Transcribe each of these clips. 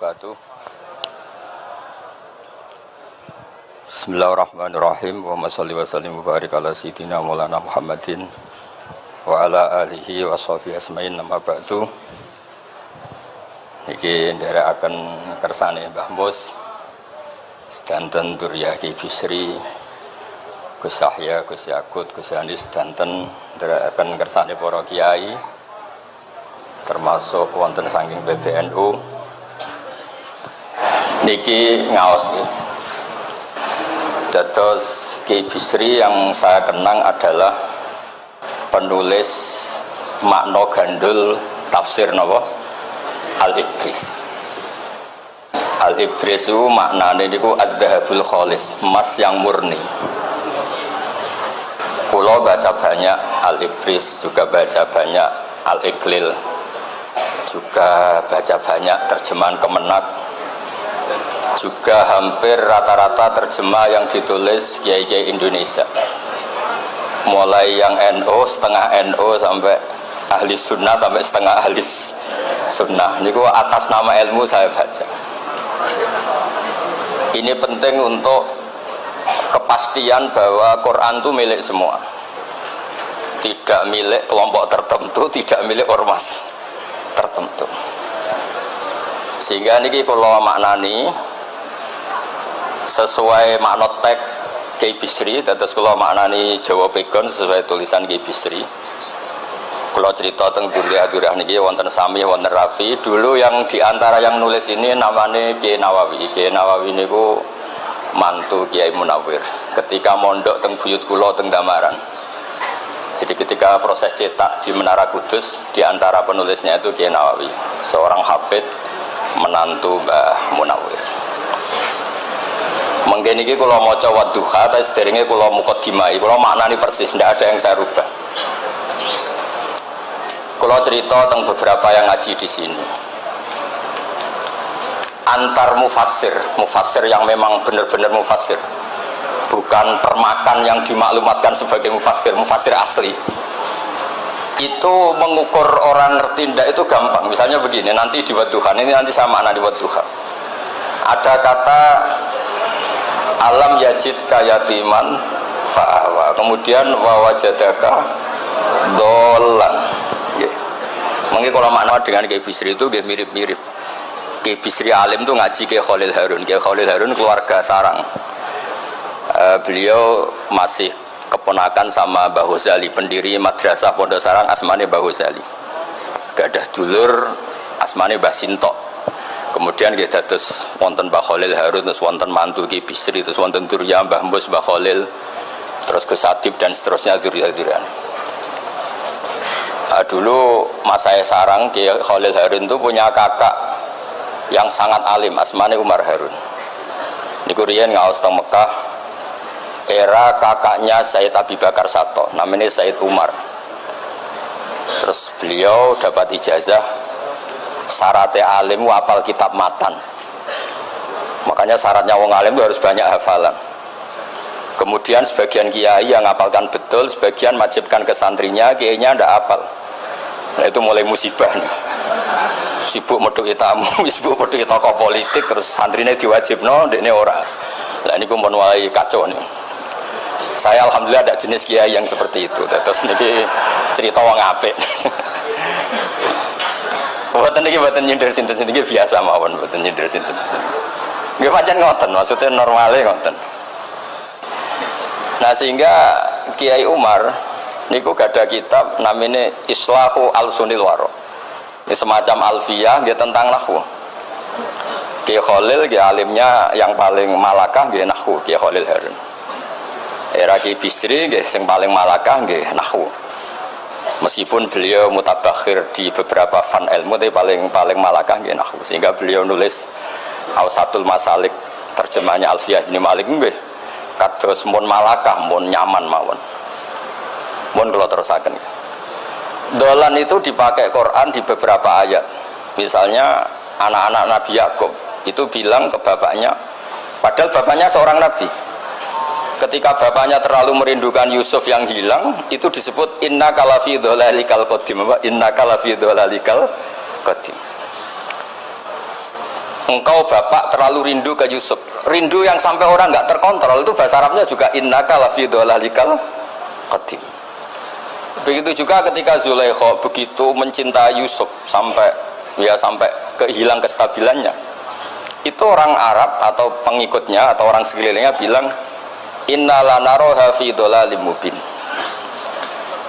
wabarakatuh. Bismillahirrahmanirrahim. Wa sholli wa sallim wa barik ala sayyidina Maulana Muhammadin wa ala alihi wa sahbihi asma'in. Nama ba'du. Iki nderekaken kersane Mbah Mus sedanten Durya Ki Bisri, Gus Yahya, Gus Yakut, Gus Anis sedanten nderekaken kersane para kiai termasuk wonten saking PBNU niki ngaos iki. Dados Ki Bisri yang saya kenang adalah penulis makna gandul tafsir napa Al-Ibris. Al-Ibris itu maknane niku ad-dhahabul khalis, emas yang murni. Kula baca banyak Al-Ibris, juga baca banyak Al-Iqlil, juga baca banyak terjemahan Kemenak, juga hampir rata-rata terjemah yang ditulis kiai-kiai Indonesia, mulai yang NU, setengah NU sampai ahli sunnah sampai setengah ahli sunnah. Niku atas nama ilmu saya baca. Ini penting untuk kepastian bahwa Quran itu milik semua, tidak milik kelompok tertentu, tidak milik ormas tertentu. Sehingga niki kula maknani sesuai makna teks Ki Bisri, dados kula maknani Jawa Pegon sesuai tulisan Ki Bisri. Kula cerita teng Durya niki wonten Sami, wonten Rafi. Dulu yang diantara yang nulis ini namanya Kiai Nawawi. Kiai Nawawi niku mantu Kiai Munawir. Ketika mondok teng buyut kula teng Damaran. Jadi ketika proses cetak di Menara Kudus, di antara penulisnya itu Kiai Nawawi, seorang hafid menantu Mbah Munawir. Mungkin ini kalau mau coba duha, tapi sederhana kalau mukaddimah, kalau maknanya persis, tidak ada yang saya rubah. Kalau cerita tentang beberapa yang ngaji di sini, antar mufassir yang memang benar-benar mufassir, bukan permakan yang dimaklumatkan sebagai mufassir asli. Itu mengukur orang ngerti ndak itu gampang. Misalnya begini, nanti di Wadduha, ini nanti sama makna di Wadduha. Ada kata alam yajid kayatiman fa'awa, kemudian wawajadaka dolan. Mungkin kalau makna dengan Ki Bisri itu dia mirip-mirip. Ki Bisri alim itu ngaji Ki Khalil Harun. Ki Khalil Harun keluarga sarang. Beliau masih keponakan sama Mbah Ghazali, pendiri madrasah Pondok Sarang asmane Mbah Ghazali. Gadah dulur asmane Mbah Sinto. Kemudian kita terus wonten Mbah Khalil Harun, terus wonten mantu Ki Bisri, terus wonten Durya Mbah Mus, Mbah Khalil, terus Gus Adib dan seterusnya Durya-Duryan. Dulu mas saya sarang Ki Khalil Harun itu punya kakak yang sangat alim, asmane Umar Harun. Niku riyen ngaos teng Mekah, era kakaknya Sayyid Abi Bakar Sato, namanya Sayyid Umar. Terus beliau dapat ijazah syaratnya alim hafal kitab matan. Makanya syaratnya wong alim itu harus banyak hafalan. Kemudian sebagian kiai yang hafalkan betul, sebagian wajibkan ke santrinya, kiainya ndak hafal. Nah itu mulai musibah nih. Sibuk metuki tamu, sibuk metuki tokoh politik, terus santrinya diwajibno, ini ora. Lah ini kumpul mulai kacau nih. Saya alhamdulillah ada jenis kiai yang seperti itu. Terus niki cerita wong apik. Mboten niki mboten nyindir sinten-sinten iki biasa mawon, mboten nyindir sinten. Nggih pancen ngoten, maksudnya normale ngoten. Nah sehingga Kiai Umar niku gada kitab namanya Islahu Al-Sunil Waro. Ini semacam alfiyah nggih tentang nahwu. Kiai Khalil nggih alimnya yang paling malakah nggih nahwu, Kiai Khalil Harun. Era Ki Bisri nggih sing paling malakah nggih nahwu. Meskipun beliau mutabakhir di beberapa fan ilmu, tapi paling malakah nggih nahwu. Sehingga beliau nulis Awsatul Masalik, terjemahnya Alfiyah Ibnu Malik nggih kados mun malakah, mun nyaman mawon. Mun kula terusaken. Dolan itu dipakai Quran di beberapa ayat. Misalnya anak-anak Nabi Yakub itu bilang ke bapaknya, padahal bapaknya seorang nabi. Ketika bapaknya terlalu merindukan Yusuf yang hilang, itu disebut inna kalafi dhalalikal qadim. Inna kalafi dhalalikal qadim. engkau bapak terlalu rindu ke Yusuf. Rindu yang sampai orang nggak terkontrol itu bahasa Arabnya juga innaka lafi dhalalikal qadim. Begitu juga ketika Zulaikha begitu mencintai Yusuf sampai kehilang kestabilannya. Itu orang Arab atau pengikutnya atau orang sekelilingnya bilang inna lanaroha fi dhalalim mubin.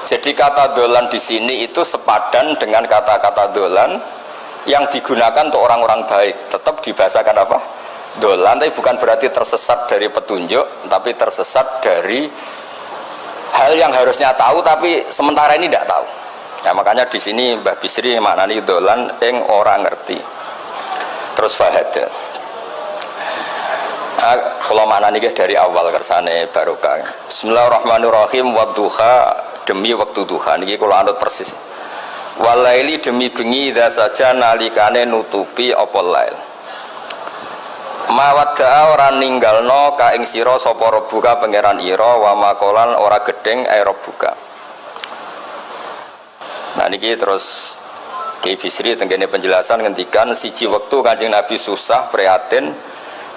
Jadi kata dolan di sini itu sepadan dengan kata-kata dolan yang digunakan untuk orang-orang baik. Tetap dibahasakan apa? Dolan, tapi bukan berarti tersesat dari petunjuk, tapi tersesat dari hal yang harusnya tahu tapi sementara ini tidak tahu. Ya, makanya di sini Mbah Bisri maknani dolan ing orang ngerti. Terus fahada. Kalau maknani dari awal kersane barokah. Bismillahirrahmanirrahim wadduha demi waktu duha niki kalau anut persis. Walaili demi bengi idza saja nalikane nutupi apa lail. Mawadda'a ora ninggalno ka ing sira sapa rabbuka pangeran ira wa makolan ora gedeng ae rabbuka. Nah niki terus Ki Bisri tenggene penjelasan ngendikan siji wektu Kanjeng Nabi susah prihatin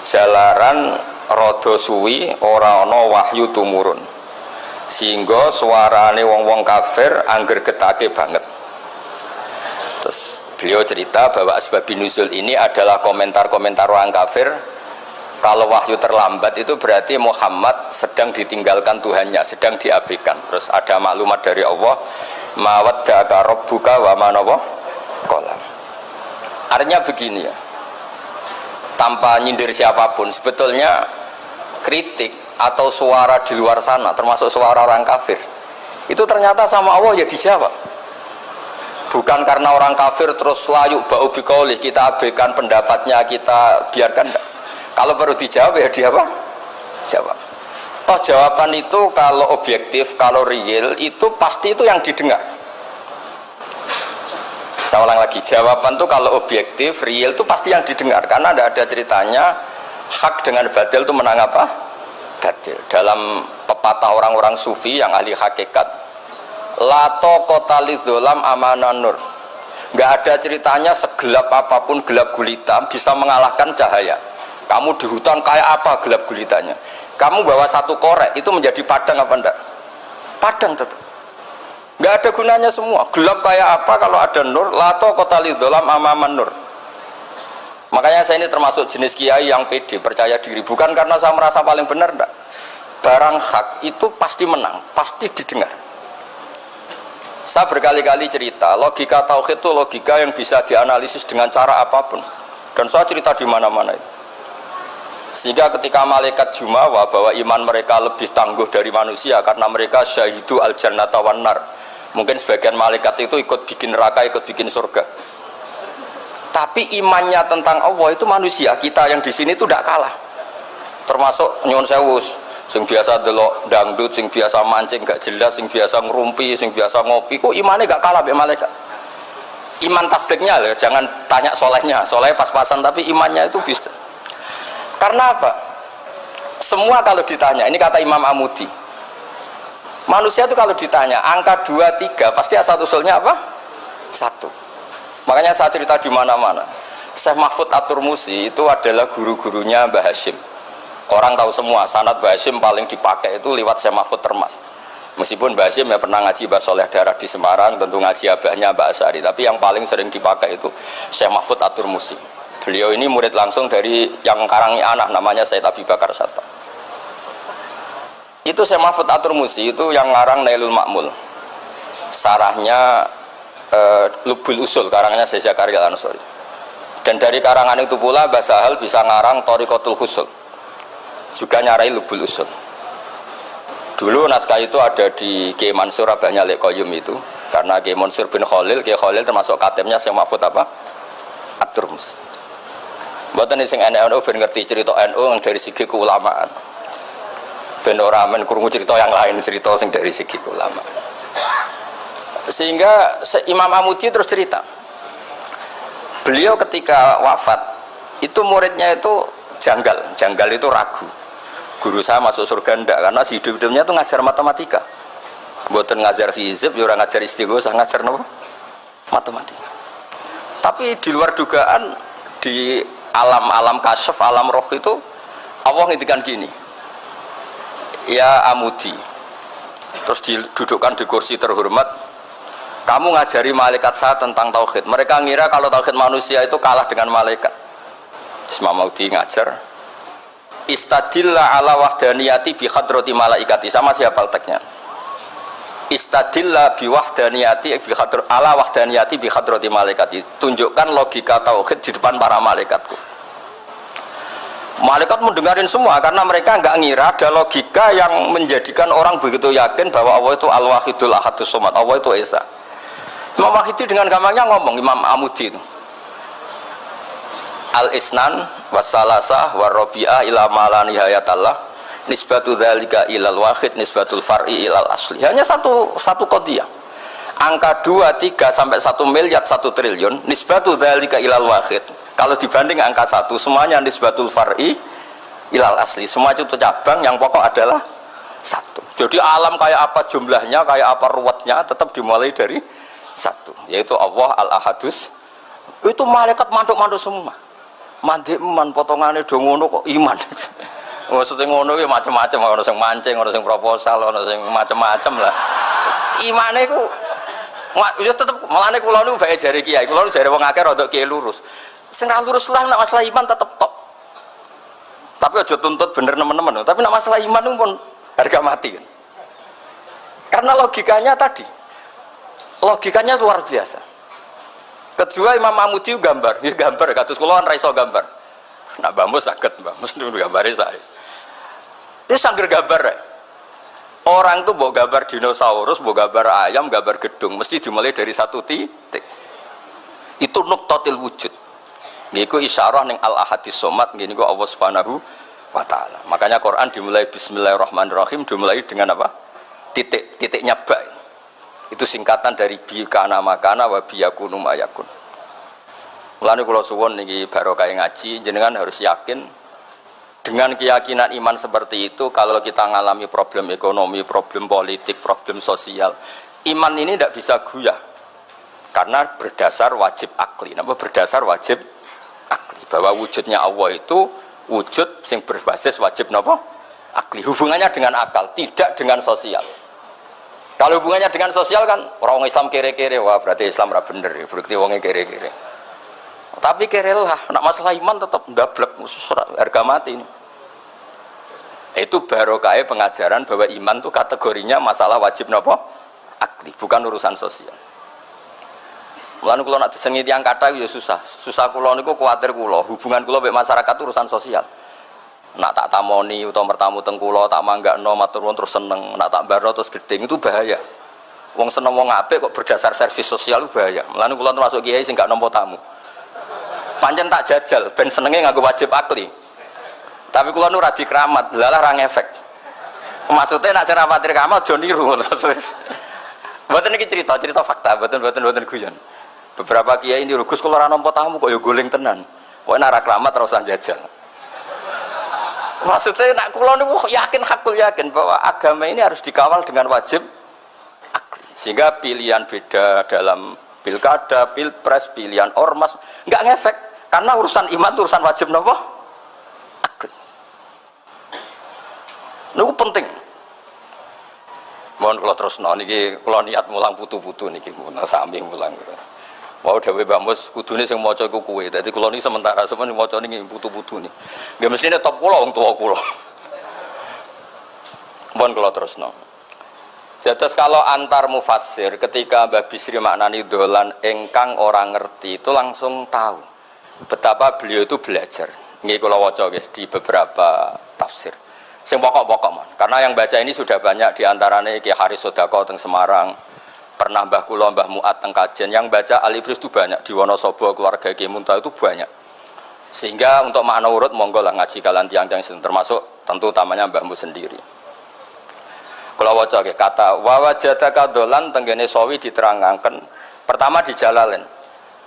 jalaran rada suwi ora ana wahyu tumurun. Sehingga suarane wong-wong kafir angger getake banget. Terus beliau cerita bahwa asbab nuzul ini adalah komentar-komentar orang kafir. Kalau wahyu terlambat itu berarti Muhammad sedang ditinggalkan Tuhannya, sedang diabaikan. Terus ada maklumat dari Allah, mawaddaka rabbuka wa ma qala. Artinya begini ya. Tanpa nyindir siapapun, sebetulnya kritik atau suara di luar sana, termasuk suara orang kafir, itu ternyata sama Allah ya dijawab. Bukan karena orang kafir terus layuk ba'u biqaulih, kita abaikan pendapatnya, kita biarkan. Kalau perlu dijawab ya dia apa? Jawab. Toh jawaban itu kalau objektif, kalau real, itu pasti itu yang didengar. Saya ulang lagi, jawaban itu kalau objektif, real itu pasti yang didengar. Karena tidak ada ceritanya hak dengan batil itu menang apa? Batil. Dalam pepatah orang-orang sufi yang ahli hakikat, lato kota lidzolam amanan nur. Nggak ada ceritanya segelap apapun gelap gulita bisa mengalahkan cahaya. Kamu di hutan kayak apa gelap gulitanya? Kamu bawa satu korek itu menjadi padang apa enggak? Padang tetap. Nggak ada gunanya semua. Gelap kayak apa kalau ada nur? Lato kota lidzolam amanan nur. Makanya saya ini termasuk jenis kiai yang pede, percaya diri. Bukan karena saya merasa paling benar, enggak. Barang hak itu pasti menang, pasti didengar. Saya berkali-kali cerita, logika tauhid itu logika yang bisa dianalisis dengan cara apapun. Dan saya cerita di mana-mana itu. Sehingga ketika malaikat jumawa bahwa iman mereka lebih tangguh dari manusia karena mereka syahidu al-jannata wan nar. Mungkin sebagian malaikat itu ikut bikin neraka, ikut bikin surga. Tapi imannya tentang Allah itu manusia, kita yang di sini itu tidak kalah. Termasuk nyuwun sewu, sing biasa delok dangdut, sing biasa mancing gak jelas, sing biasa ngerumpi, sing biasa ngopi, kok imannya gak kalah be malaikat. Iman tasdiknya loh, jangan tanya solehnya, soleh pas-pasan tapi imannya itu bisa. Karena apa? Semua kalau ditanya, ini kata Imam Amudi, manusia itu kalau ditanya angka 2, 3 pasti asal usulnya apa? 1. Makanya saya cerita di mana-mana. Syekh Mahfud At-Turmusi itu adalah guru-gurunya Mbah Hashim. Orang tahu semua sanad Mbah Hashim paling dipakai itu lewat Syekh Mahfud Termas. Meskipun Mbah Hashim ya pernah ngaji Mbah Soleh Darah di Semarang, tentu ngaji abahnya Mbah Asari, tapi yang paling sering dipakai itu Syekh Mahfud At-Turmusi. Beliau ini murid langsung dari yang karangi anak namanya Said Abi Bakar Satta. Itu Syekh Mahfud At-Turmusi itu yang ngarang Nailul Ma'mul. Sarahnya Lubul Usul, karangannya Syekh Zakaria Al-Ansori. Dan dari karangan itu pula Mbah Sahal bisa ngarang Thariqatul Husul, juga nyarai Lubul Usul. Dulu naskah itu ada di Kiai Mansur abahnya Lek Qayyum itu, karena Kiai Mansur bin Khalil, Kiai Khalil termasuk katemnya Syekh Mahfud apa? At-Turmusi. Mboten sing NU ben ngerti cerita NU dari segi keulamaan. Ben ora men krungu cerita yang lain, cerita sing dari segi keulamaan. Sehingga Imam Amudi terus cerita, beliau ketika wafat itu muridnya itu janggal itu ragu, guru saya masuk surga enggak, karena si hidup-hidupnya itu ngajar matematika, buatan ngajar hizib, orang ngajar istighosah, ngajar apa? Matematika. Tapi di luar dugaan di alam kasyaf, alam roh itu Allah ngintikan gini, ya Amudi, terus didudukkan di kursi terhormat, kamu ngajari malaikat saya tentang tauhid. Mereka ngira kalau tauhid manusia itu kalah dengan malaikat. Imam Amudi ngajar, istadilla ala wahdaniyati bi hadrati malaikati. Sama siapa teksnya? Istadilla bi wahdaniyati bi ala wahdaniyati bi hadrati malaikati. Tunjukkan logika tauhid di depan para malaikatku. Malaikat mendengarin semua karena mereka nggak ngira ada logika yang menjadikan orang begitu yakin bahwa Allah itu Al-Wahidul Ahadus Somad, Allah itu Esa. Imam Wahidi dengan gampangnya ngomong, Imam Amudi itu Al-Isnan wassalasah warrobi'ah ila malani hayatallah nisbatu dzalika ilal wahid nisbatul far'i ilal asli. Hanya satu qadiyah. Angka 2, 3 sampai 1 miliar 1 triliun nisbatu dzalika ilal wahid. Kalau dibanding angka 1 semuanya nisbatul far'i ilal asli. Semua itu cabang yang pokok adalah 1. Jadi alam kayak apa jumlahnya, kayak apa ruwetnya tetap dimulai dari 1, yaitu Allah Al-Ahadus. Itu malaikat mantuk-mantuk semua. Mandi man potongannya do ngono kok iman. Maksudnya ngono ya macam-macam, ono sing mancing, ono sing proposal, ono sing macam-macam lah. Imane ku ya tetep melane kula niku bae jare kiai, kula jare wong akeh rada kiai lurus. Sing ra lurus lah nek masalah iman tetep top. Tapi aja tuntut bener teman-teman. Tapi nek masalah iman itu pun harga mati kan. Karena logikanya tadi. Logikanya luar biasa. Kedua Imam Amudi gambar, dia gambar kados kula kan ra iso gambar. Nah, Mbah saged, Mbah gambare saya. Itu sangger gambar ya. Orang tuh mbok gambar dinosaurus, mbok gambar ayam, gambar gedung, mesti dimulai dari 1 titik. Itu nuqtatil wujud. Niku isyarah ning Al-Ahadis Somad, niku Allah Subhanahu wa taala. Makanya Quran dimulai bismillahirrahmanirrahim, dimulai dengan apa? Titiknya ba. Itu singkatan dari bi kana makana wa bi yakunu mayakun. Mulane kula suwun niki barokah ngaji, jenengan harus yakin dengan keyakinan iman seperti itu. Kalau kita ngalami problem ekonomi, problem politik, problem sosial, iman ini tidak bisa goyah karena berdasar wajib akli. Napa berdasar wajib akli? Bahwa wujudnya Allah itu wujud yang berbasis wajib napa? Akli. Hubungannya dengan akal, tidak dengan sosial. Kalau hubungannya dengan sosial kan orang Islam kere-kere, wah berarti Islam ra bener, berarti wongnya kere-kere. Tapi kere lah, nak masalah iman tetap ndablek, harga mati ini. Itu barokah pengajaran bahwa iman itu kategorinya masalah wajib napa? Akli, bukan urusan sosial. Mulane kula nak disengi tiyang kathah ya susah. Susah kula niku kuwatir kula, hubungan kula mek masyarakat urusan sosial. Nak tak tamoni utawa mertamu teng kula tak manggakno matur nuwun terus seneng, nak tak barno terus gedeng itu bahaya. Wong seneng wong apik kok berdasar servis sosial itu bahaya. Mulane kula termasuk kiai sing gak nampa tamu. Pancen tak jajal ben senenge nganggo wajib akli. Tapi kula nu ra dikramat, lalah ra ngefek. Maksudnya nak sing rapati kramat aja niru. Mboten iki cerita fakta, mboten guyon. Beberapa kiai ini Gus kula ora nampa tamu kok ya goling tenan. Pokoke nek ra kramat ora usah jajal. Maksudnya nak kula niku yakin hakul yakin bahwa agama ini harus dikawal dengan wajib akli. Sehingga pilihan beda dalam pilkada, pilpres, pilihan ormas enggak ngefek karena urusan iman itu urusan wajib napa? Akli. Niku penting. Mohon kula terusno niki kula niat mulang putu-putu niki sami mulang. Mau dhewe Mbah Mus kudune sing maca iku kowe. Dadi kula niki sementara sampeyan maca niki putu-putu niki. Nggih mestine top kula wong tuwa kula. Mohon kula terusno. Jadas kalau antar mufassir ketika Mbah Bisri maknani dolan engkang orang ngerti itu langsung tahu betapa beliau itu belajar. Nggih kula waca guys di beberapa tafsir. Sing pokok-pokok man. Karena yang baca ini sudah banyak di antaranya Ki Haris Sodako teng Semarang. Pernah Mbah Kula, Mbah Muat teng Kajen yang baca Al-Ibris itu banyak di Wonosobo keluarga Ki Munta itu banyak. Sehingga untuk makna urut monggo lah ngaji kalian tiang-tiang termasuk tentu utamanya Mbahmu sendiri. Kula waca kata wa wajadaka dolan tenggene sawi diterangaken pertama di Jalalain.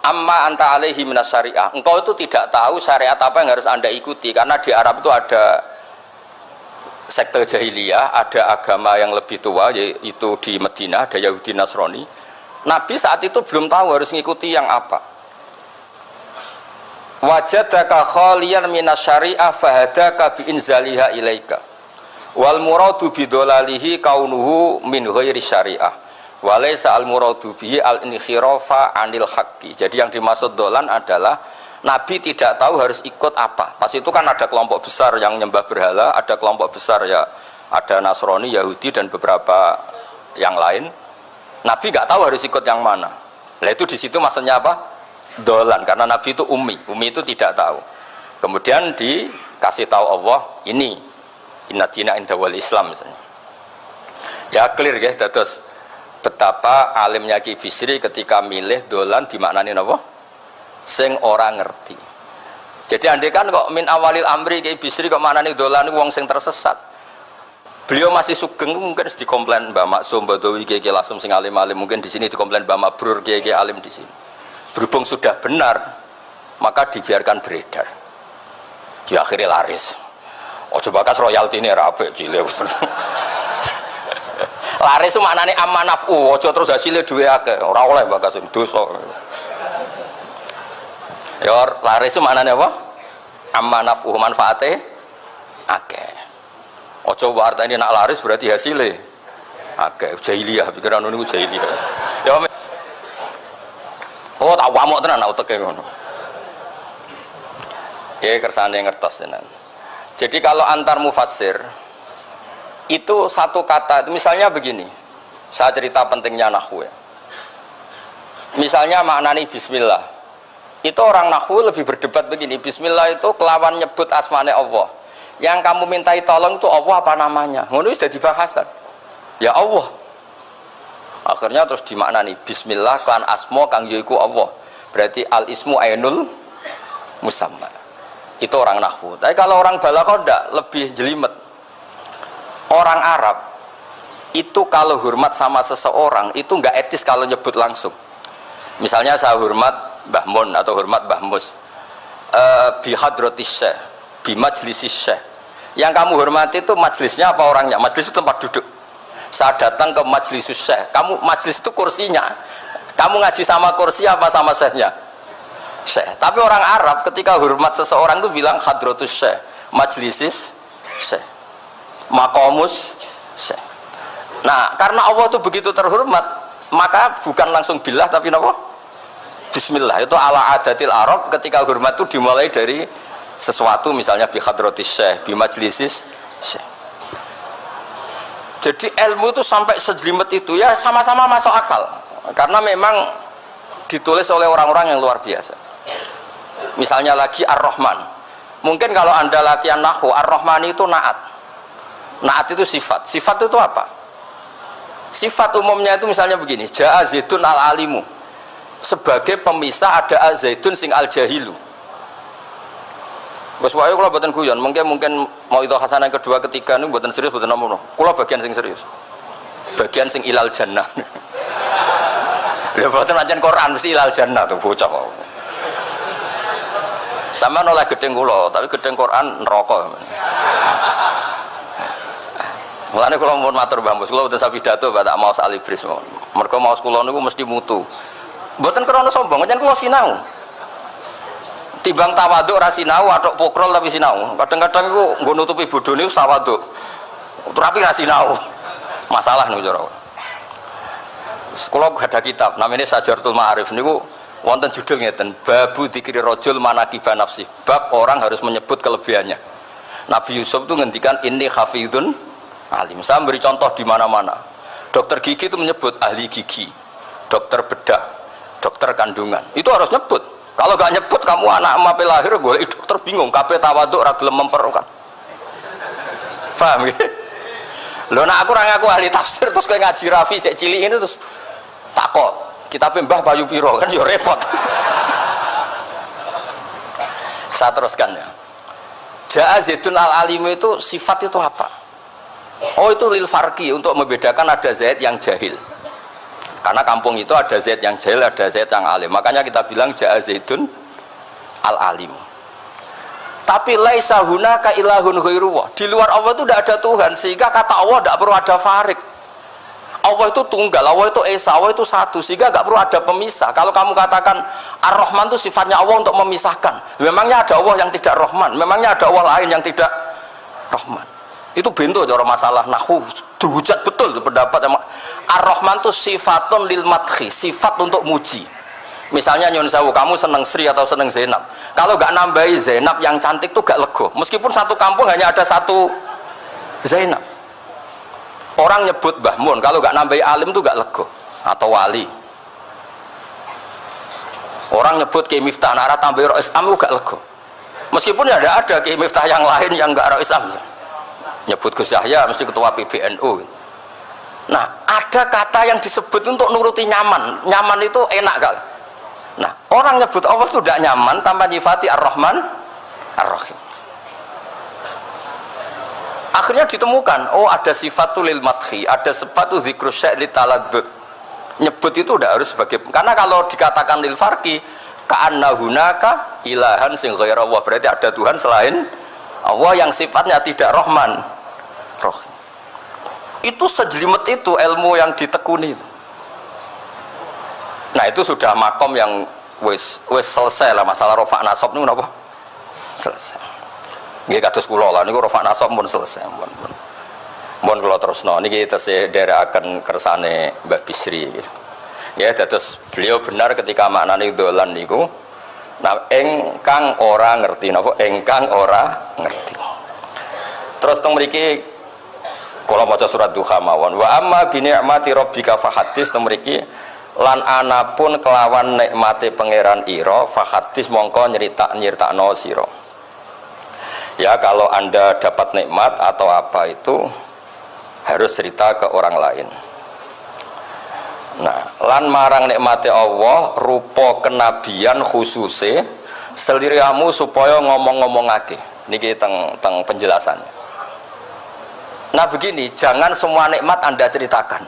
Amma anta alaihi minas syariah. Engkau itu tidak tahu syariat apa yang harus Anda ikuti karena di Arab itu ada sekte jahiliyah, ada agama yang lebih tua yaitu di Madinah ada Yahudi Nasrani. Nabi saat itu belum tahu harus mengikuti yang apa. wajadaka khaliyan minasyari'ah fahadaka biinzaliha ilaika wal muradu bidolalihi kaunuhu min ghairi syari'ah walaysa al muradu bihi al inkhirafa anil haqqi. Jadi yang dimaksud dolan adalah Nabi tidak tahu harus ikut apa. Pas itu kan ada kelompok besar yang nyembah berhala, ada kelompok besar ya, ada Nasrani, Yahudi dan beberapa yang lain. Nabi nggak tahu harus ikut yang mana. Nah itu di situ maksudnya apa? Dolan, karena Nabi itu ummi itu tidak tahu. Kemudian dikasih tahu Allah ini inna dina inda wal Islam misalnya. Ya clear ya, terus betapa alimnya Ki Bisri ketika milih dolan dimaknani apa? Sing orang ngerti. Jadi andai kan kok min awalil amri Ki Bisri kok maknani dolan wong sing tersesat. Beliau masih sugeng mungkin dikomplain Mbak Maksum Badawi Kiai Lasum sing alim-alim, mungkin di sini dikomplain Mbak Mabrur Kiai alim di sini. Berhubung sudah benar, maka dibiarkan beredar. Di akhirnya laris. Ojo bakas royalti ini rapi cilik. Laris itu maknanya amanafu. Ojo terus hasilnya duwe akeh. Ora oleh bakas dosa. Ya laris itu maknanya apa? Amanafu manfaate akeh. Ojo artine nak laris berarti hasilnya akeh. Jahiliyah pikiran niku jahiliyah. Ya oh tak wamuk tenan aku teke ngono. Ya kersane ngertos tenan. Jadi kalau antar mufassir itu satu kata itu misalnya begini. Saya cerita pentingnya nahwu ya. Misalnya maknani bismillah. Itu orang nahwu lebih berdebat begini. Bismillah itu kelawan nyebut asmane Allah. Yang kamu mintai tolong itu Allah apa namanya? Ngono wis dadi bahasan. Ya Allah. Akhirnya terus dimaknani bismillah kan asmo kang yaiku Allah. Berarti al ismu ainul musamma. Itu orang nahwu. Tapi kalau orang balaghah ndak, lebih jelimet. Orang Arab itu kalau hormat sama seseorang itu enggak etis kalau nyebut langsung. Misalnya saya hormat Mbah Mun atau hormat Mbah Mus. Bi hadratis syekh, bi majlisis syekh. Yang kamu hormati itu majlisnya apa orangnya? Majlis itu tempat duduk. Saya datang ke majlis syekh. Kamu majlis itu kursinya. Kamu ngaji sama kursi apa sama syekhnya? Syekh. Tapi orang Arab ketika hormat seseorang itu bilang hadratus syekh, majlisis syekh, maqamus syekh. Nah, karena Allah itu begitu terhormat, maka bukan langsung billah tapi apa? Bismillah. Itu ala adatil Arab, ketika hormat itu dimulai dari sesuatu, misalnya bi hadratis syekh, bi majlisis syekh. Jadi ilmu itu sampai sejelimet itu ya sama-sama masuk akal, karena memang ditulis oleh orang-orang yang luar biasa. Misalnya lagi Ar-Rahman, mungkin kalau anda latihan nahwu, Ar-Rahman itu naat. Naat itu sifat. Sifat itu apa? Sifat umumnya itu misalnya begini, Ja'a Zaidun al-alimu. Sebagai pemisah ada Zaidun sing al-jahilu. Bos wae kula mboten guyon, mungkin mau itu hasanah kedua ketiga niku mboten serius mboten nomo. Kula bagian sing serius. Bagian sing ilal jannah. Lha mboten ancen Quran mesti ilal jannah tuh bocah kok. Sama nolak gedeng kula, tapi gedeng Quran neraka. Mulane kula mohon matur Mbah Mus, kula mboten sapidato tak mau salibris mawon. Mergo maos kula niku mesti mutu. Mboten krana sombong, ancen kula sinau. Timbang tawaduk ra sinau, atok pokrol tapi sinau. Kadang-kadang iku nggo nutupi bodhone tawaduk. Tapi ra sinau. Masalah niku cara. Sekolah ada kitab namanya Sajartul Ma'arif niku wonten judul ngeten, babu dzikri rajul manaqiba nafsi. Bab orang harus menyebut kelebihannya. Nabi Yusuf itu ngendikan inni hafizun alim. Saya beri contoh di mana-mana. Dokter gigi itu menyebut ahli gigi, dokter bedah, dokter kandungan. Itu harus nyebut. Kalau gak nyebut kamu anak emak lahir gue dokter bingung, kabeh tawaduk ra gelem memperlukan. Paham ya? Lho nek aku ora ngaku ahli tafsir terus kowe ngaji Rafi sik cilik ini terus takok, kitabe Mbah Bayu piro kan ya repot. Saya teruskan ya. Ja'a Zaidun al-alim itu sifat itu apa? Oh itu lil farqi, untuk membedakan ada Zaid yang jahil. Karena kampung itu ada Zaid yang jahil, ada Zaid yang alim. Makanya kita bilang Ja'a Zaidun al-alim. Tapi laisa hunaka ilahun ghairuwah. Di luar Allah itu tidak ada Tuhan, sehingga kata Allah tidak perlu ada farik. Allah itu tunggal, Allah itu esa, Allah itu satu, sehingga nggak perlu ada pemisah. Kalau kamu katakan Ar-Rahman itu sifatnya Allah untuk memisahkan, memangnya ada Allah yang tidak Rahman, memangnya ada Allah lain yang tidak Rahman. Itu bento cara masalah nahwu, dihujat betul itu pendapat. Ar-Rahman itu sifatun lil madhi, sifat untuk muji. Misalnya nyun sewu, kamu seneng Sri atau seneng Zainab, kalau nggak nambahi Zainab yang cantik tuh gak lego, meskipun satu kampung hanya ada satu Zainab. Orang nyebut Mbah Mun, kalau nggak nambahi alim tuh gak lego, atau wali. Orang nyebut Ki Miftah, nara tambahi Rois Islam tuh gak lego, meskipun ya ada Ki Miftah yang lain yang gak Rois Islam. Nyebut Gus Yahya mesti ketua PBNU. Nah, ada kata yang disebut untuk nuruti nyaman, nyaman itu enak kali. Nah, orang nyebut Allah itu tidak nyaman tanpa nyifati Ar-Rahman Ar-Rahim. Akhirnya ditemukan, oh ada sifatul lil madhi, ada sifatu dzikrus syai' li taladdud. Nyebut itu udah harus sebagai, karena kalau dikatakan lil farqi ka'anna hunaka ilahan sing ghaira Allah, berarti ada Tuhan selain Allah yang sifatnya tidak Rahman Rahim. Itu sejelimet itu ilmu yang ditekuni. Nah, itu sudah makom yang wis selesai lah masalah rofa nasab niku napa? Selesai. Nggih kados kula lah niku rofa nasab pun selesai. Mun kula terusno niki tesih derekaken kersane Mbah Bisri gitu. Ya, dados beliau benar ketika maknane dolan niku nah engkang ora ngerti napa engkang ora ngerti. Terus teng mriki kula maca surat Duha mawon wa amma bi ni'mati rabbika fahadits teng mriki lan anapun kelawan nikmate pangeran ira fahadits mongko nyritakno sira. Ya, kalau Anda dapat nikmat atau apa itu harus cerita ke orang lain. Nah, lan marang nikmate Allah rupa kenabian khususe seliramu supaya ngomong-ngomongake. Niki teng penjelasannya. Nah begini, jangan semua nikmat Anda ceritakan.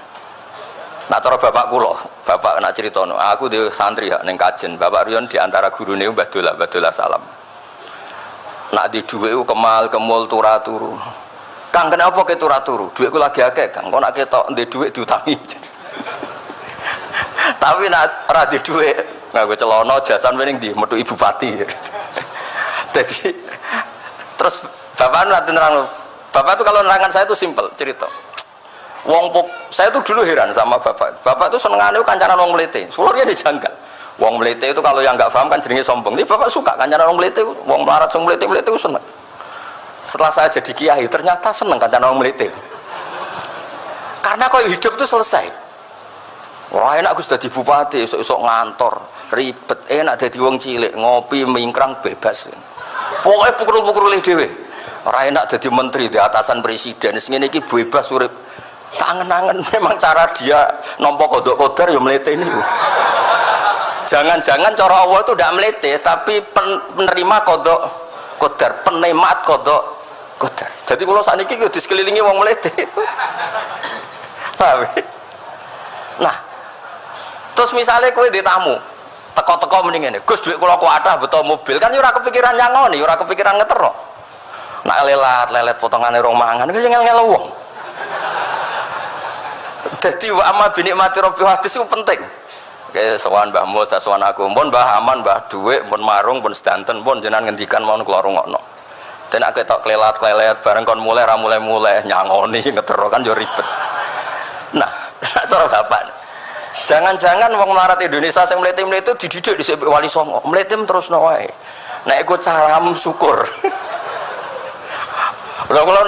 Nah cara bapak kula, bapak nak ceritono, aku di santri hak ning kajen, bapak riyon di antara gurune Mbah Dola salam. Nak di dhuwit kemal kemul turu. Kang kenapa ke turu? Dhuwitku lagi akeh, Kang. Kok nak ketok ndek dhuwit diutangi. Tapi nak ora di dhuwit, nganggo celana jasan wening ndi metu ibu pati. Jadi terus bapak nanti nerang, bapak itu kalau nerangan saya itu simpel cerita. Saya tuh dulu heran sama bapak. Bapak itu senengane kancanan wong mlete. Sulurnya dijanggal. Wong mlete itu kalau yang nggak paham kan jenenge sombong. Tapi bapak suka kancanan wong mlete, wong melarat wong mlete itu seneng. Setelah saya jadi kiai ternyata seneng kancanan wong mlete. Karena kok hidup itu selesai. Wah enak Gus dadi bupati, esuk-esuk ngantor, ribet, enak dadi wong cilik, ngopi mingkrang bebas. Pokoknya pukul-pukul dhewe. Ora enak dadi menteri di atasan presiden, sing ngene iki bebas urip. Tangan-tangan memang cara dia nampa kodok kodar ya mlete ini. Jangan-jangan cara Allah itu tidak mlete, tapi penerima kodok kodar, penikmat kodok kodar. Jadi kalau saat ini di sekelilingi wong mlete. Paham? Nah, terus misalnya kowe di tamu, teko-teko mending ngene, Gus duit kula kuatah betul mobil, kan ora kepikiran nyangoni, ora kepikiran ngetero. Nak lelet potongane rong mangan, iku ngel-ngel wong. Jadi wa amma bi nikmati rabbil hadis itu penting. Oke, sowan Mbah Mus, sowan aku, pun Mbah Aman, Mbah Duwek, pun Marung, pun sedanten, pun jenengan ngendikan mau kula rungokno. Dan aku ketok klelet bareng kon mulai ra mulai nyangoni ngetero kan yo ribet. Nah, cara bapak. Jangan-jangan wong melarat Indonesia sing mlete-mlete dididik dhisik Wali Songo. Mlete terusno wae. Nek iku cara syukur. Kula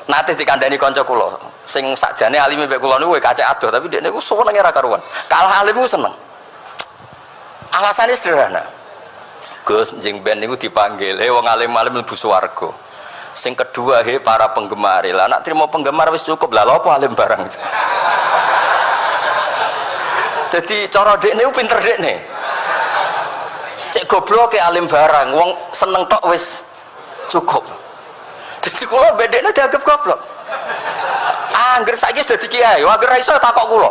nate dikandani kanca kula. Sing sakjane alime mek kula niku kacek adoh tapi dekne niku senenge ra karuan. Kalah alim ku seneng. Alasane sederhana. Gus njing ben niku dipanggil, wong alim-alim mlebu swarga. Sing kedua para penggemar. Lah nek trimo penggemar wis cukup lah lha apa alim barang. Jadi cara dekne ku pinter dekne. Cek goblok ke alim barang, wong seneng tok wis cukup. Jadi kula bedekne dianggap goblok. Angger saiki wis dadi kiai, angger ra iso takok kula.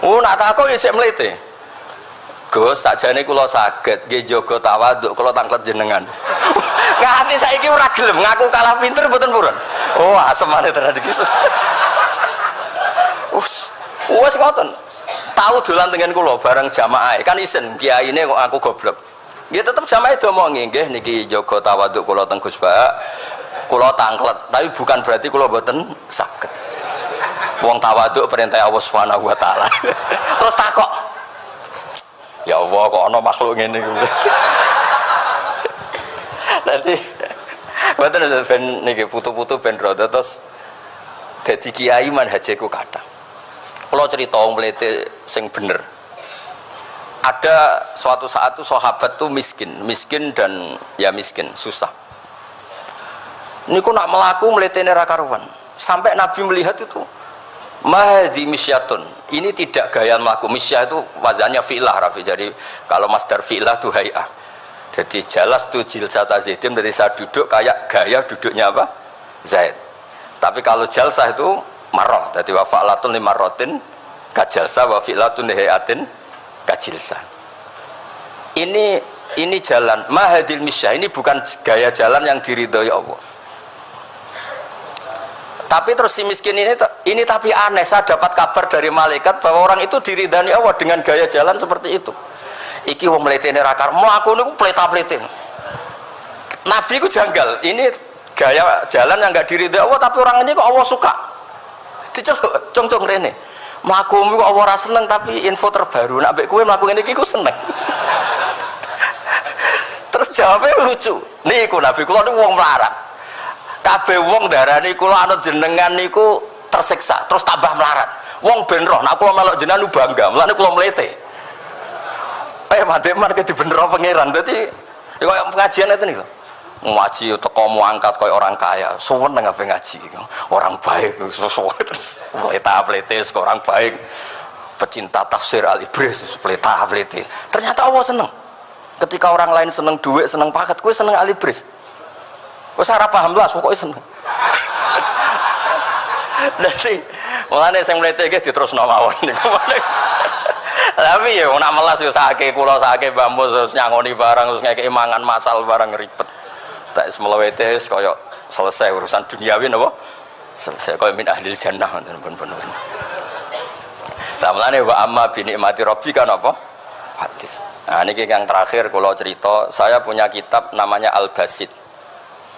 Oh, nak takok ya sik mlete. Gus, sakjane kula saged nggih jaga tawaduk kula tanglet jenengan. Nganti saiki ora gelem ngaku kalah pinter mboten purun. Oh, asemane tenan iki. Wes ngoten. Tahu dolan dengan kula bareng jamaah. Kan isen kiyaine kok aku goblok. Nggih tetep jamaah domongi nggih niki jaga tawaduk kula teng Gus Ba. Kula tangklet, tapi bukan berarti kula mboten saged. Wong tawaduk perintah Allah Subhanahu wa taala. Terus takok. Ya Allah kok ana makhluk ngene iki. Dadi mboten ben niki putu-putu ben rada terus dadi kiai manhajeku kathah. Kula cerita wong mlete sing bener. Ada suatu saat tuh sahabat tuh miskin dan ya miskin, susah. Niku nak melaku mletene ra karuan. Sampai Nabi melihat itu mahdi misyatun. Ini tidak gaya melaku. Misyah itu wazannya fi'lah Rafi. Jadi kalau masdar fi'lah itu hay'ah. Jadi jalas tuh jilsata zaidim dari saya duduk kayak gaya duduknya apa? Zaid. Tapi kalau jalsah itu marrah. Jadi wa fa'latun limarratin kajalsah wa fi'latun lihayatin kajilsah. Ini jalan mahadil misyah. Ini bukan gaya jalan yang diridhoi Allah. Tapi terus si miskin ini tapi aneh, saya dapat kabar dari malaikat bahwa orang itu diridani Allah dengan gaya jalan seperti itu. Iki wong mletene rakar mlaku niku pleta-plete. Nabi ku janggal. Ini gaya jalan yang enggak diridai Allah tapi orang ini kok Allah suka. Diceluk cong-cong rene. Mlaku kok Allah ora seneng tapi info terbaru nek mbek kowe mlaku ngene iki ku seneng. Terus jawabnya lucu. Niku Nabi kula niku wong melarat. Kabeh wong darani kula anut jenengan niku tersiksa terus tambah melarat. Wong ben roh nek kula melok jenengan bangga, mulane kula mlete. Mademan ke dibenero pangeran. Dadi koyo pengajian itu niku. Ngaji teko mu angkat koyo orang kaya. Suweneng ape ngaji iki. Orang baik terus pleta-plete orang baik. Pecinta tafsir Al-Ibris pleta-plete. Ternyata Allah seneng. Ketika orang lain seneng duit, seneng paket, kowe seneng Al-Ibris. Wes ora paham lah pokoke seneng. Dadi mulane sing mlete iki diterusno mawon niku. Tapi ya nak melas yo sake kula sake bambu terus nyangoni barang terus ngekeki mangan masal barang ribet. Tak semlewete kaya selesai urusan duniawi napa? Selesai kaya min ahli jannah ngoten pun. Lah mulane wa amma bi nikmati rabbika napa? Hadis. Nah niki yang terakhir kula cerita, saya punya kitab namanya Al-Basit.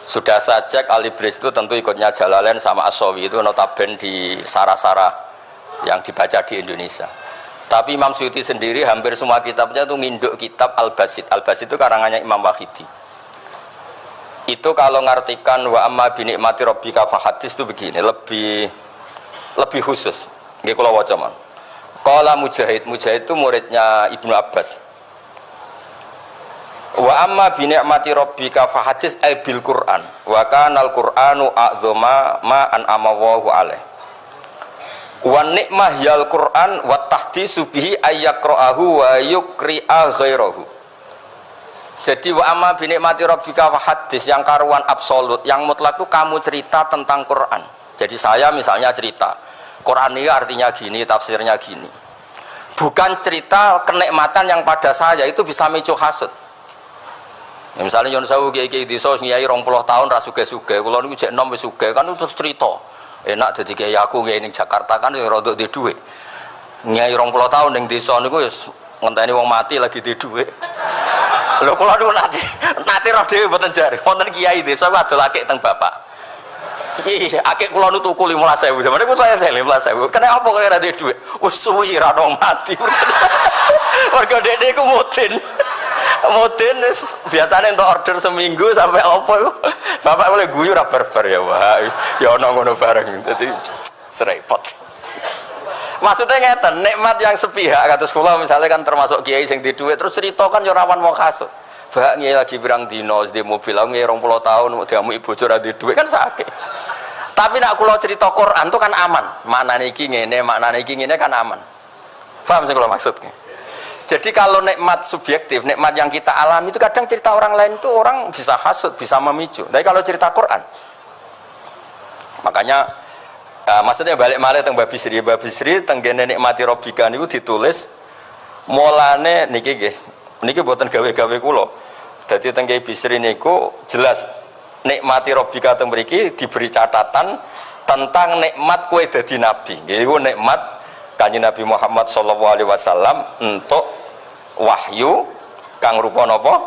Sudah saya cek Al-Ibris itu tentu ikutnya Jalalain sama As-Sawi itu notabene di Sarah-Sarah yang dibaca di Indonesia. Tapi Imam Suyuti sendiri hampir semua kitabnya itu nginduk kitab Al-Basit. Al-Basit itu karangannya Imam Wahidi. Itu kalau ngartikan wa amma bi nikmati rabbika fahadis itu begini, lebih khusus. Nggih kula waca mon. Qala Mujahid itu muridnya Ibnu Abbas. Wa amma bi ni'mati rabbika fahadis ay bil Qur'an wa kana al-Qur'anu a'dzama ma an'ama Allahu alaih wa ni'mah yal Qur'an wa tahdisu bihi ayyaqra'ahu wa yukri'a ghairahu. Jadi wa amma bi ni'mati rabbika fahadis yang karuan absolut yang mutlak itu kamu cerita tentang Qur'an. Jadi saya misalnya cerita Qur'an ini artinya gini, tafsirnya gini, bukan cerita kenikmatan yang pada saya itu bisa micu hasud. Ya, misalnya Yon Sawu kiai desa nyai 20 tahun ra sugih-sugih, kula niku jek enom wis sugih kan terus cerita. Enak dadi kiai aku kiai ning Jakarta kan ya rada di dhuwit. Nyai 20 tahun ning desa niku wis ngenteni wong mati lagi di dhuwit. Lho kula niku nate roh dhewe mboten jare. Wonten kiai desa adol akik teng bapak. Iya, akik kula nu tuku 15.000. Sampeyan niku saya 15.000. Kene apa kok ora di dhuwit? Wis suwi ra ono mati. Warga dene iku mudin biasanya untuk order seminggu sampai apa itu bapak boleh guyu ra barbar ya wah ya ono ngono bareng jadi serepot. Maksudnya ngeten nikmat yang sepihak kata sekolah misalnya kan termasuk kiai sing di duit terus cerita kan yo rawan wong hasud. Bak ngiyi lagi pirang dino di mobil aku ngiyi 20 tahun diamu ibu bojo ra di duit kan sakit. Tapi nak kula cerita Quran itu kan aman. Maknane iki ngene kan aman. Paham sing kula maksudnya? Jadi kalau nikmat subjektif, nikmat yang kita alami itu kadang cerita orang lain itu orang bisa hasud, bisa memicu. Tapi kalau cerita Quran, makanya maksudnya balik malih teng Babi Sri tenggene nikmati Rabbika niku ditulis mulane niki nggih. Niki mboten gawe-gawe kula. Dadi teng Babi Sri niku jelas nikmati Rabbika teng mriki diberi catatan tentang nikmat kowe dadi nabi. Nggih niku nikmat Kanjeng Nabi Muhammad sallallahu alaihi wasallam untuk wahyu kang rupa napa?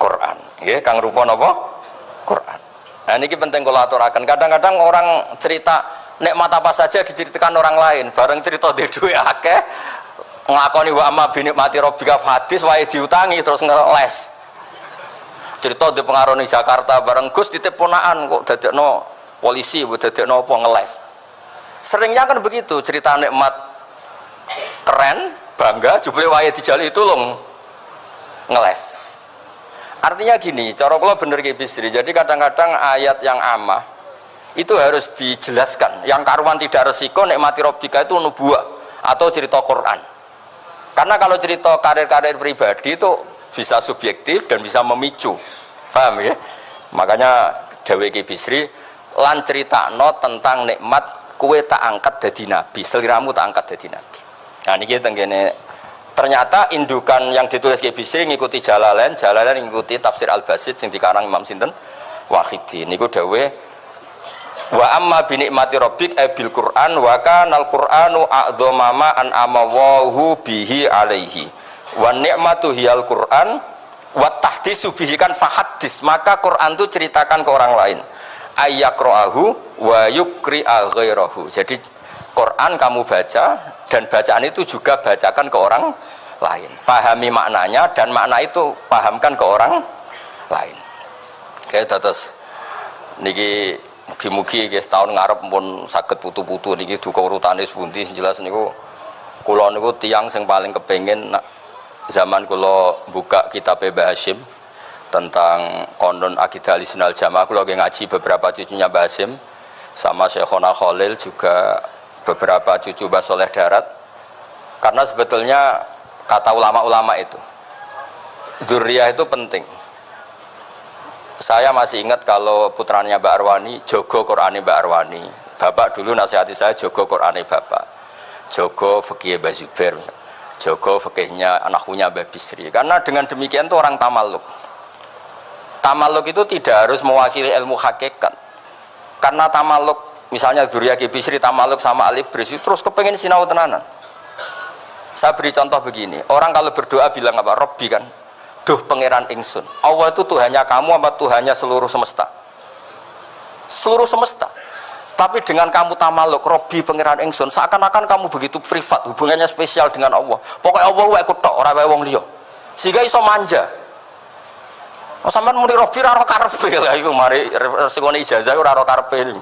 Quran. Nggih, kang rupa napa? Quran. Nah niki penting kula aturaken. Kadang-kadang orang cerita nikmat apa saja diceritakan orang lain, bareng cerita dhe duwe akeh nglakoni wa amma bi nikmati rabbika hadis wae diutangi terus ngeles. Cerita di pengaruh ning Jakarta bareng Gus titip ponakan kok dadekno polisi, dadekno apa ngeles. Seringnya kan begitu, cerita nikmat keren, bangga, jebule wae dijali itu lho ngeles. Artinya gini, cara kula bener ki Bisri. Jadi kadang-kadang ayat yang amah itu harus dijelaskan. Yang karuan tidak resiko nikmati rabbika itu nubuah atau cerita Quran. Karena kalau cerita karir-karir pribadi itu bisa subjektif dan bisa memicu. Paham ya? Makanya dawuh Ki Bisri lan critakno tentang nikmat kue tak angkat dadi nabi, seliramu tak angkat dadi nabi. Nah niki tenggene ternyata indukan yang ditulis Ki Bisri ngikuti Jalalain ngikuti tafsir Al-Basit sing dikarang Imam sinten Wahidi. Niku dawuh wa amma bi nikmati rabbik bil Qur'an wa kanal Qur'anu a'dhamma ma an amawahu bihi alaihi wa ni'matu hiyal Qur'an wa tahdisu bihi kan fahaddis, maka Quran itu ceritakan ke orang lain, ayyaqra'ahu wa yukri'a ghairahu. Jadi Quran kamu baca dan bacaan itu juga bacakan ke orang lain, pahami maknanya dan makna itu pahamkan ke orang lain. Oke, terus niki mugi-mugi guys tahun ngarep pun saged putu-putu niki duka urutane sepundi sing jelas niku kula niku tiyang sing paling kepengin zaman kula buka kitab Mbah Hasyim tentang konon akidah Ahlussunnah Jamaah, kula ngaji beberapa cucunya Mbah Hasyim sama Syekhona Khalil juga beberapa cucu Mbah Soleh Darat. Karena sebetulnya kata ulama-ulama itu dzurriyah itu penting. Saya masih ingat kalau putranya Mbak Arwani, jogo Qur'ane Mbak Arwani. Bapak dulu nasihati saya jogo Qur'ane Bapak. Jogo fikih Mbak Zubair, jogo fikihnya anaknya Mbak Bisri. Karena dengan demikian itu orang tamaluk. Tamaluk itu tidak harus mewakili ilmu hakikat. Karena tamaluk, misalnya dzurriyyah Ki Bisri tamaluk sama Ali Bris, terus kepengen sinau tenanan. Saya beri contoh begini, orang kalau berdoa bilang apa? Robbi kan? Duh pangeran ingsun. Allah itu Tuhannya kamu apa Tuhannya seluruh semesta? Seluruh semesta. Tapi dengan kamu tamaluk Robbi pangeran ingsun, seakan-akan kamu begitu privat, hubungannya spesial dengan Allah. Pokoknya Allah wae kutok, ora wae wong liya. Sehingga iso manja. Oh sampean muni Robbi ora karepe lah iku mari resikone ijazah ora karepe.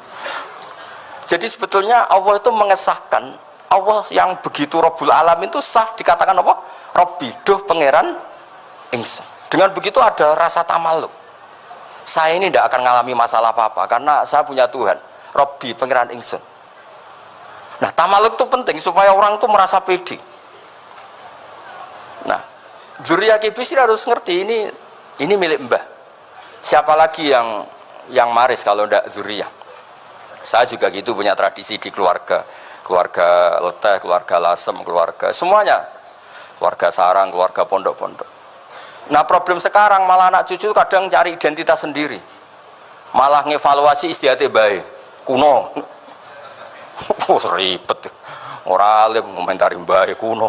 Jadi sebetulnya Allah itu mengesahkan, Allah yang begitu Rabbul Alamin itu sah dikatakan apa? Robbi, duh pangeran ingsun. Dengan begitu ada rasa tamaluk. Saya ini tidak akan mengalami masalah apa-apa karena saya punya Tuhan, Robbi pangeran ingsun. Nah tamaluk itu penting supaya orang itu merasa pede. Nah dzurriyyah Ki Bisri harus ngerti ini milik mbah. Siapa lagi yang maris kalau tidak dzurriyyah? Saya juga gitu punya tradisi di keluarga leteh, keluarga lasem, keluarga semuanya, keluarga sarang, keluarga pondok-pondok. Nah problem sekarang malah anak cucu kadang cari identitas sendiri, malah ngevaluasi istiadatnya baik kuno. Ribet orang alim komentari baik kuno.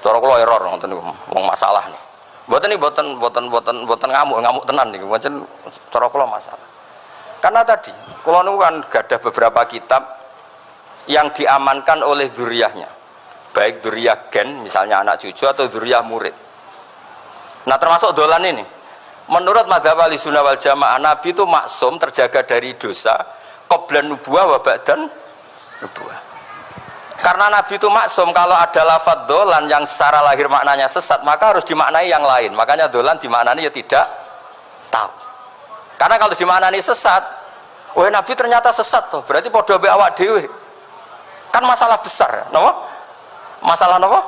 Cara kula error ngoten niku wong masalah nih. Mboten ngamuk tenan niku. Pancen cara kula masalah. Karena tadi kula niku kan gadah beberapa kitab yang diamankan oleh dzurriyyahnya. Baik dzurriyyah gen misalnya anak cucu atau dzurriyyah murid. Nah termasuk dolan ini, menurut madzhab Ahlussunnah wal Jamaah Nabi itu maksum terjaga dari dosa qablan nubuwah wa ba'dan nubuwah. Karena Nabi itu maksum, kalau ada lafadz dolan yang secara lahir maknanya sesat maka harus dimaknai yang lain. Makanya dolan dimaknani ya tidak tahu. Karena kalau dimaknani sesat, wah Nabi ternyata sesat tuh, berarti podo be awak dhewe. Kan masalah besar, napa? Masalah napa?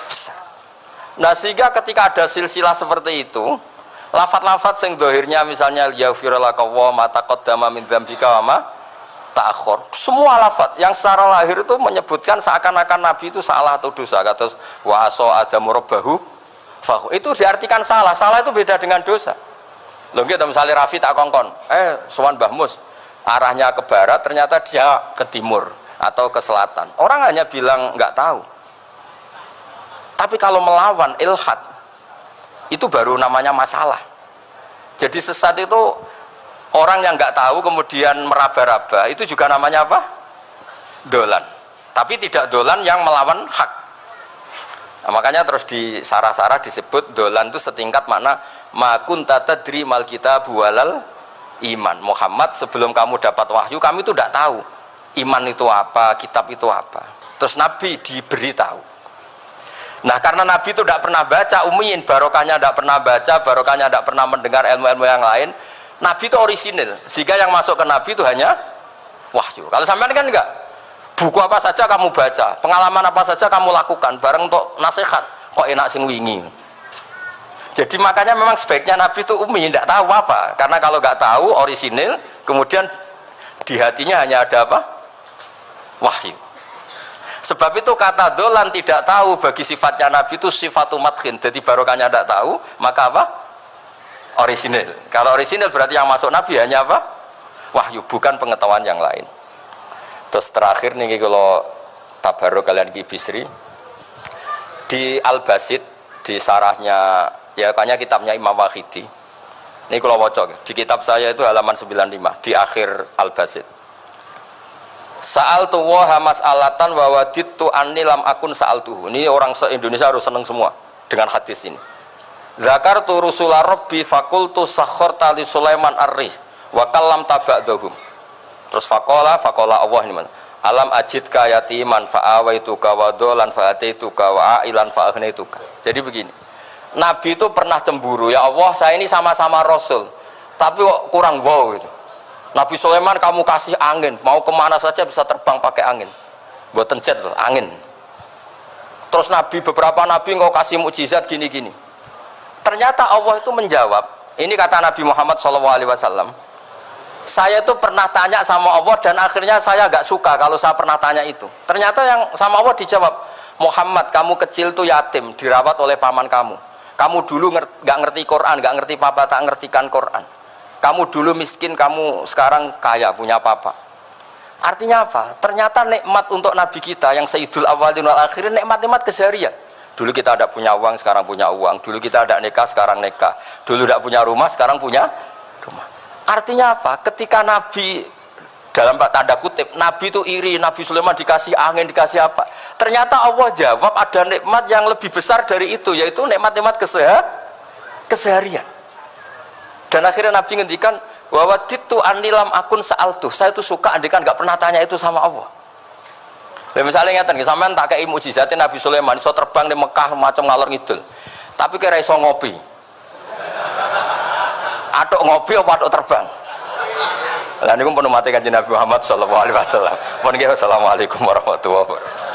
Besar. Nah sehingga ketika ada silsilah seperti itu, lafat-lafat sing dohirnya misalnya yaghfirulaka wa ma taqaddama min dzambika wa ma ta'akhkhar, semua lafat yang secara lahir itu menyebutkan seakan-akan Nabi itu salah atau dosa. Kata wa aso adamu rabbahu fahu, itu diartikan salah. Salah itu beda dengan dosa. Lho nggih misalnya Rafi tak kongkon, sowan Mbah Mus arahnya ke barat ternyata dia ke timur. atau ke selatan. Orang hanya bilang nggak tahu. Tapi kalau melawan ilhad, itu baru namanya masalah. Jadi sesat itu orang yang nggak tahu kemudian meraba-raba, itu juga namanya apa? Dolan. Tapi tidak dolan yang melawan hak. Nah, makanya terus di sarah-sarah disebut dolan itu setingkat mana ma kunta tadri mal kitabu walal iman. Muhammad, sebelum kamu dapat wahyu, kami itu tidak tahu iman itu apa, kitab itu apa. Terus Nabi diberitahu. Nah, karena Nabi itu tidak pernah baca, ummiin, barokahnya tidak pernah baca, barokahnya tidak pernah mendengar ilmu-ilmu yang lain. Nabi itu orisinil, sehingga yang masuk ke Nabi itu hanya wahyu. Kalau sampean kan enggak, buku apa saja kamu baca, pengalaman apa saja kamu lakukan, bareng untuk nasihat, kok enak sing wingi. Jadi makanya memang sebaiknya Nabi itu ummi, tidak tahu apa, karena kalau nggak tahu orisinil, kemudian di hatinya hanya ada apa? Wahyu. Sebab itu kata dolan tidak tahu bagi sifatnya Nabi itu sifatu madkhin. Jadi barokahnya tidak tahu, maka apa? Orisinil. Kalau orisinil berarti yang masuk Nabi hanya apa? Wahyu, bukan pengetahuan yang lain. Terus terakhir nih kalau tabarok kalian di Bisri di Al-Basit, di sarahnya ya kayaknya kitabnya Imam Wahidi. Ini kalau wocok di kitab saya itu halaman 95 di akhir Al-Basit. Sa'altu waha mas'alatan wa wadidtu anni lam akun sa'altuhu. Ini orang se-Indonesia harus senang semua dengan hadis ini. Zakartu rusula rabbi fakultu sakhorta li Sulaiman ar-rih wa kallam taba'dahum. Terus faqala Allah ini mana? Alam ajidka yatiman fa'awaituka wa dolan fa'ataituka wa a'ilan fa'agnaituka. Jadi begini, Nabi itu pernah cemburu, ya Allah saya ini sama-sama Rasul tapi kok kurang wow gitu. Nabi Sulaiman kamu kasih angin, mau kemana saja bisa terbang pakai angin, buat jet loh, angin. Terus Nabi, beberapa Nabi engkau kasih mukjizat gini-gini. Ternyata Allah itu menjawab, ini kata Nabi Muhammad SAW, saya itu pernah tanya sama Allah dan akhirnya saya agak suka kalau saya pernah tanya itu. Ternyata yang sama Allah dijawab, Muhammad kamu kecil tuh yatim, dirawat oleh paman kamu. Kamu dulu nggak ngerti Quran, nggak ngerti papa, tak ngertikan Quran. Kamu dulu miskin, kamu sekarang kaya, punya papa. Artinya apa? Ternyata nikmat untuk Nabi kita yang Sayyidul Awwalin wal Akhirin, nikmat-nikmat keseharian. Dulu kita tidak punya uang, sekarang punya uang. Dulu kita tidak nikah, sekarang nikah. Dulu tidak punya rumah, sekarang punya rumah. Artinya apa? Ketika Nabi, dalam tanda kutip, Nabi itu iri, Nabi Sulaiman dikasih angin, dikasih apa? Ternyata Allah jawab ada nikmat yang lebih besar dari itu, yaitu nikmat-nikmat keseharian. Dan akhirnya Nabi ngendikan bahwa ditu anilam akun sa'altu. Saya itu suka andikan nggak pernah tanya itu sama Allah. Dan misalnya ngeten, sampean tak kei mukjizatin Nabi Sulaiman iso terbang di Mekah macam ngalor ngidul. Tapi kira iso ngopi. Atuk ngopi apa atuk terbang? Lah niku pun mate Kanjeng Nabi Muhammad sallallahu alaihi wasallam. Pun nggih assalamualaikum warahmatullahi wabarakatuh.